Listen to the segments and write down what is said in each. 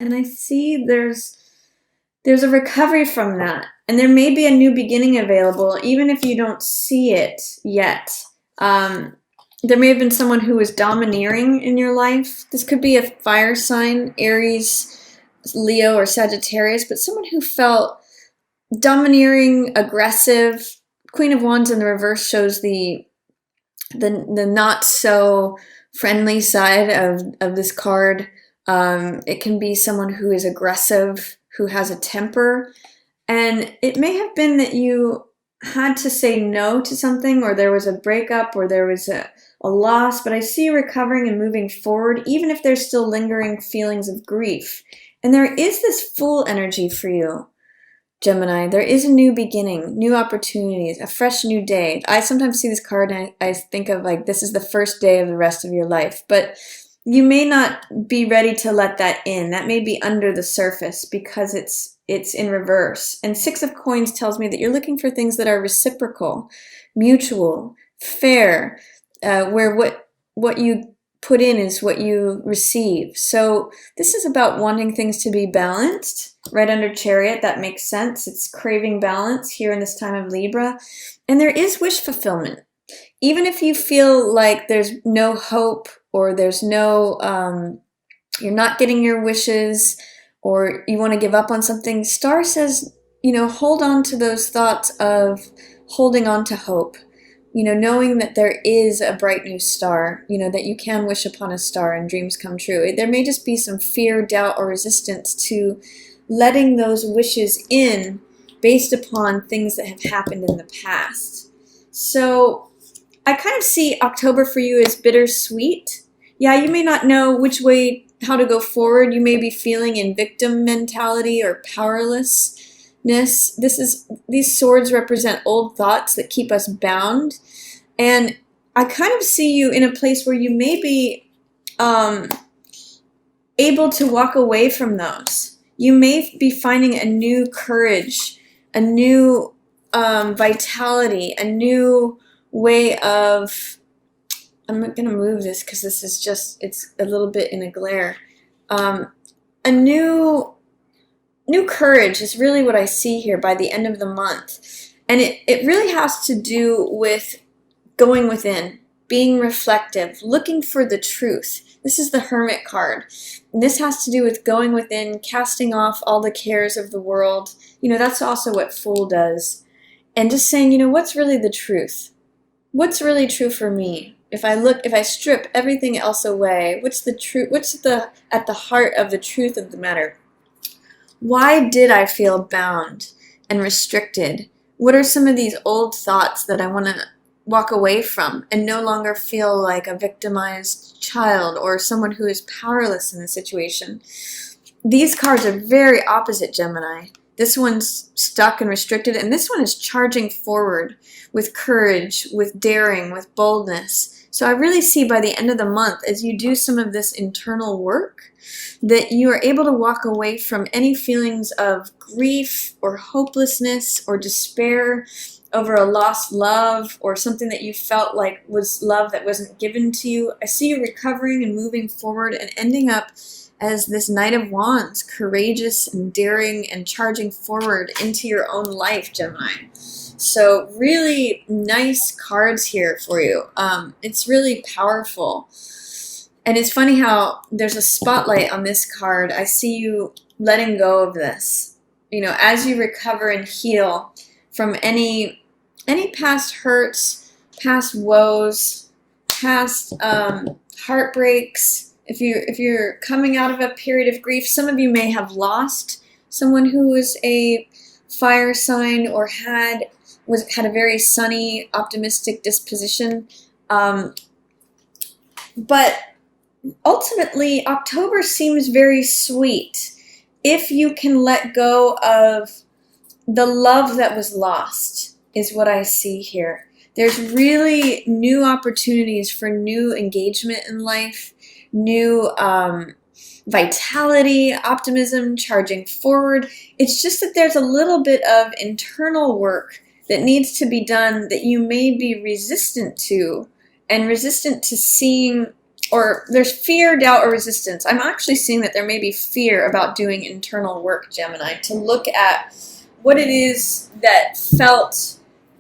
And I see there's a recovery from that. And there may be a new beginning available, even if you don't see it yet. There may have been someone who was domineering in your life. This could be a fire sign, Aries, Leo, or Sagittarius, but someone who felt domineering, aggressive. Queen of Wands in the reverse shows the not so friendly side of this card. It can be someone who is aggressive, who has a temper, and it may have been that you had to say no to something, or there was a breakup, or there was a loss, but I see you recovering and moving forward, even if there's still lingering feelings of grief. And there is this Fool energy for you, Gemini. There is a new beginning, new opportunities, a fresh new day. I sometimes see this card and I think of like this is the first day of the rest of your life, but you may not be ready to let that in. That may be under the surface because it's in reverse. And Six of Coins tells me that you're looking for things that are reciprocal, mutual, fair, where what you put in is what you receive. So this is about wanting things to be balanced. Right under Chariot, that makes sense. It's craving balance here in this time of Libra. And there is wish fulfillment. Even if you feel like there's no hope, or there's no, you're not getting your wishes, or you want to give up on something, Star says, hold on to those thoughts of holding on to hope. Knowing that there is a bright new star, that you can wish upon a star and dreams come true. There may just be some fear, doubt, or resistance to letting those wishes in based upon things that have happened in the past. So I kind of see October for you as bittersweet. Yeah, you may not know which way, how to go forward. You may be feeling in victim mentality or powerlessness. These swords represent old thoughts that keep us bound. And I kind of see you in a place where you may be able to walk away from those. You may be finding a new courage, a new vitality, a new way of, I'm going to move this because this is just, it's a little bit in a glare. A new courage is really what I see here by the end of the month. And it really has to do with going within, being reflective, looking for the truth. This is the Hermit card. And this has to do with going within, casting off all the cares of the world. That's also what Fool does. And just saying, what's really the truth? What's really true for me? If I strip everything else away, what's the truth? What's at the heart of the truth of the matter? Why did I feel bound and restricted? What are some of these old thoughts that I want to walk away from and no longer feel like a victimized child or someone who is powerless in the situation? These cards are very opposite, Gemini. This one's stuck and restricted, and this one is charging forward with courage, with daring, with boldness. So I really see by the end of the month, as you do some of this internal work, that you are able to walk away from any feelings of grief or hopelessness or despair over a lost love or something that you felt like was love that wasn't given to you. I see you recovering and moving forward and ending up as this Knight of Wands, courageous and daring and charging forward into your own life, Gemini. So really nice cards here for you. It's really powerful. And it's funny how there's a spotlight on this card. I see you letting go of this. As you recover and heal from any past hurts, past woes, past heartbreaks. If you're coming out of a period of grief, some of you may have lost someone who was a fire sign or had a very sunny, optimistic disposition. But ultimately, October seems very sweet if you can let go of the love that was lost, is what I see here. There's really new opportunities for new engagement in life, new vitality, optimism, charging forward. It's just that there's a little bit of internal work that needs to be done that you may be resistant to, and resistant to seeing or there's fear, doubt, or resistance. I'm actually seeing that there may be fear about doing internal work, Gemini, to look at what it is that felt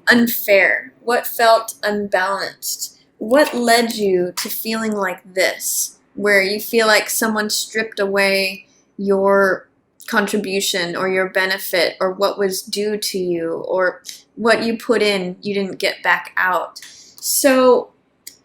unfair, what felt unbalanced, what led you to feeling like this, where you feel like someone stripped away your contribution or your benefit or what was due to you or what you put in you didn't get back out. So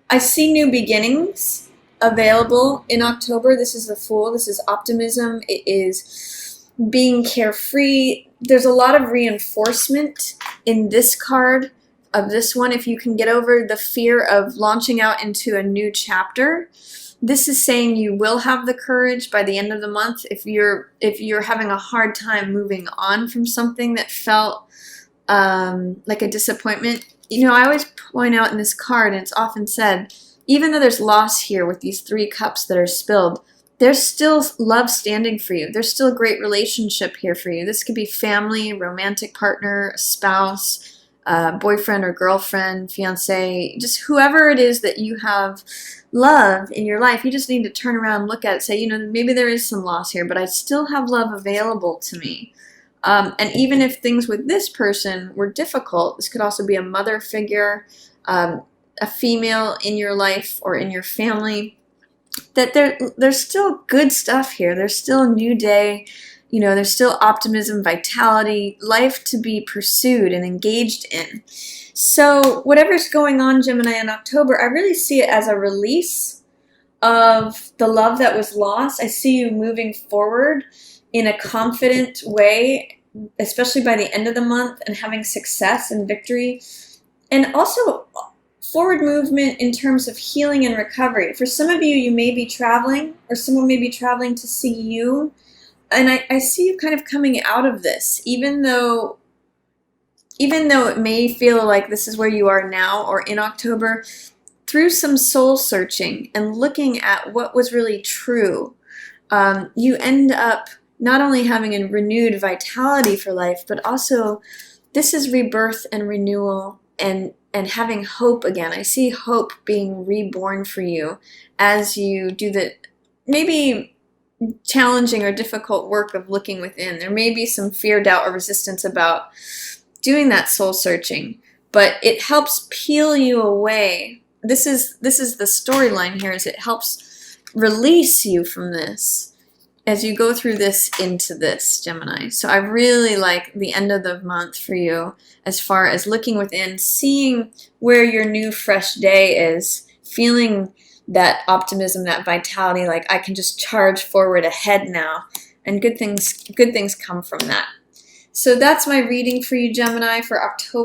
I see new beginnings available in October. This is the Fool. This is optimism. It is being carefree. There's a lot of reinforcement in this card of this one. If you can get over the fear of launching out into a new chapter, this is saying you will have the courage by the end of the month. If you're having a hard time moving on from something that felt like a disappointment, I always point out in this card, and it's often said, even though there's loss here with these 3 cups that are spilled, there's still love standing for you. There's still a great relationship here for you. This could be family, romantic partner, a spouse, boyfriend or girlfriend, fiance, just whoever it is that you have love in your life. You just need to turn around and look at it, say, maybe there is some loss here, but I still have love available to me. And even if things with this person were difficult, this could also be a mother figure, a female in your life or in your family, that there's still good stuff here. There's still a new day. There's still optimism, vitality, life to be pursued and engaged in. So whatever's going on, Gemini, in October, I really see it as a release of the love that was lost. I see you moving forward in a confident way, especially by the end of the month, and having success and victory. And also forward movement in terms of healing and recovery. For some of you, you may be traveling, or someone may be traveling to see you. And I see you kind of coming out of this, even though it may feel like this is where you are now or in October, through some soul searching and looking at what was really true, you end up not only having a renewed vitality for life, but also this is rebirth and renewal and having hope again. I see hope being reborn for you as you do the maybe challenging or difficult work of looking within. There may be some fear, doubt, or resistance about doing that soul searching, but it helps peel you away. This is the storyline here, is it helps release you from this as you go through this into this, Gemini. So I really like the end of the month for you as far as looking within, seeing where your new fresh day is, feeling that optimism, that vitality, like I can just charge forward ahead now, and good things come from that. So that's my reading for you, Gemini, for October.